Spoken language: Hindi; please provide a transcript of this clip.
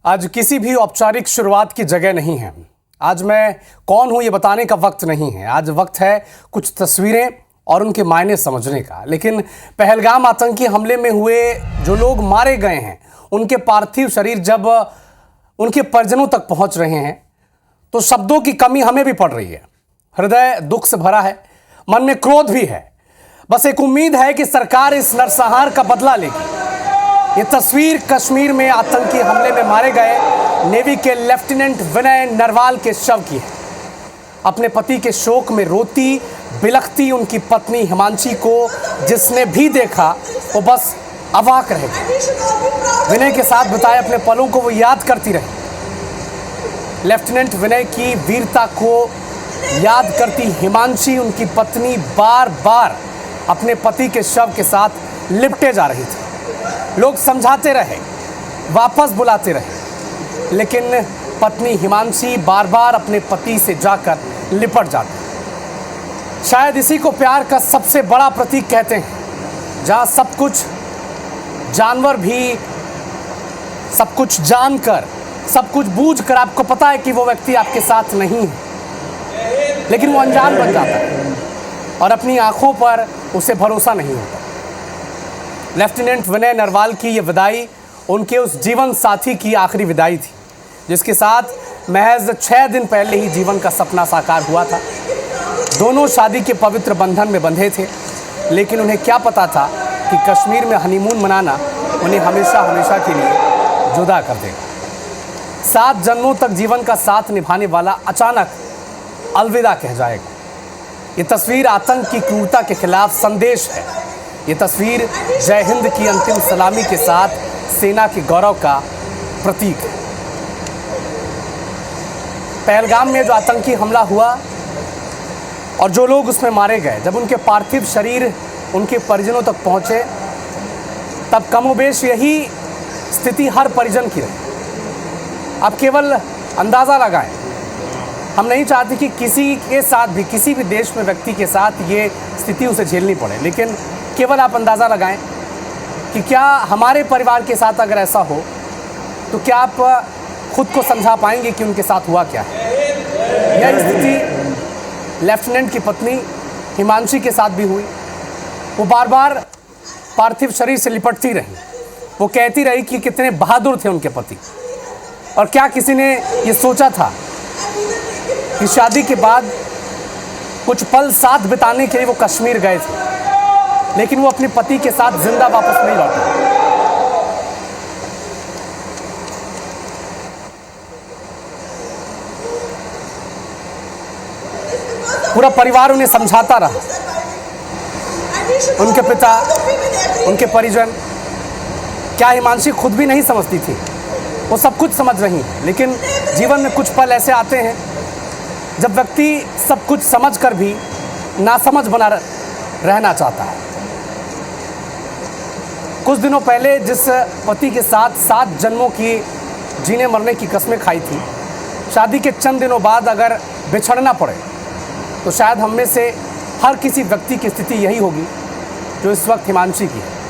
आज किसी भी औपचारिक शुरुआत की जगह नहीं है। आज मैं कौन हूं ये बताने का वक्त नहीं है। आज वक्त है कुछ तस्वीरें और उनके मायने समझने का। लेकिन पहलगाम आतंकी हमले में हुए जो लोग मारे गए हैं, उनके पार्थिव शरीर जब उनके परिजनों तक पहुंच रहे हैं तो शब्दों की कमी हमें भी पड़ रही है। हृदय दुख से भरा है, मन में क्रोध भी है। बस एक उम्मीद है कि सरकार इस नरसंहार का बदला लेगी। ये तस्वीर कश्मीर में आतंकी हमले में मारे गए नेवी के लेफ्टिनेंट विनय नरवाल के शव की है। अपने पति के शोक में रोती बिलखती उनकी पत्नी हिमांशी को जिसने भी देखा वो बस अवाक रह गई। विनय के साथ बिताए अपने पलों को वो याद करती रही। लेफ्टिनेंट विनय की वीरता को याद करती हिमांशी, उनकी पत्नी, बार बार अपने पति के शव के साथ लिपटे जा रही थी। लोग समझाते रहे, वापस बुलाते रहे, लेकिन पत्नी हिमांशी बार बार अपने पति से जाकर लिपट जाती। शायद इसी को प्यार का सबसे बड़ा प्रतीक कहते हैं, जहां सब कुछ जानवर भी सब कुछ जानकर, सब कुछ बूझकर आपको पता है कि वो व्यक्ति आपके साथ नहीं है, लेकिन वो अनजान बन जाता है और अपनी आंखों पर उसे भरोसा नहीं होता। लेफ्टिनेंट विनय नरवाल की ये विदाई उनके उस जीवन साथी की आखिरी विदाई थी, जिसके साथ महज 6 दिन पहले ही जीवन का सपना साकार हुआ था। दोनों शादी के पवित्र बंधन में बंधे थे, लेकिन उन्हें क्या पता था कि कश्मीर में हनीमून मनाना उन्हें हमेशा हमेशा के लिए जुदा कर देगा। 7 जन्मों तक जीवन का साथ निभाने वाला अचानक अलविदा कह जाएगा। ये तस्वीर आतंक की क्रूरता के खिलाफ संदेश है। ये तस्वीर जय हिंद की अंतिम सलामी के साथ सेना के गौरव का प्रतीक है। पहलगाम में जो आतंकी हमला हुआ और जो लोग उसमें मारे गए, जब उनके पार्थिव शरीर उनके परिजनों तक पहुंचे, तब कमोबेश यही स्थिति हर परिजन की रही। अब केवल अंदाज़ा लगाएं, हम नहीं चाहते कि किसी के साथ भी, किसी भी देश में व्यक्ति के साथ ये स्थिति उसे झेलनी पड़े, लेकिन केवल आप अंदाज़ा लगाएं कि क्या हमारे परिवार के साथ अगर ऐसा हो तो क्या आप खुद को समझा पाएंगे कि उनके साथ हुआ क्या है। यह स्थिति लेफ्टिनेंट की पत्नी हिमांशी के साथ भी हुई। वो बार बार पार्थिव शरीर से लिपटती रही। वो कहती रही कि कितने बहादुर थे उनके पति, और क्या किसी ने ये सोचा था कि शादी के बाद कुछ पल साथ बिताने के लिए वो कश्मीर गए थे, लेकिन वो अपने पति के साथ जिंदा वापस नहीं लौटे। पूरा परिवार उन्हें समझाता रहा, उनके पिता, उनके परिजन। क्या हिमांशी खुद भी नहीं समझती थी? वो सब कुछ समझ रही हैं, लेकिन जीवन में कुछ पल ऐसे आते हैं जब व्यक्ति सब कुछ समझकर भी नासमझ बना रहना चाहता है। कुछ दिनों पहले जिस पति के साथ 7 जन्मों की जीने मरने की कसमें खाई थी, शादी के चंद दिनों बाद अगर बिछड़ना पड़े तो शायद हम में से हर किसी व्यक्ति की स्थिति यही होगी जो इस वक्त हिमांशी की है।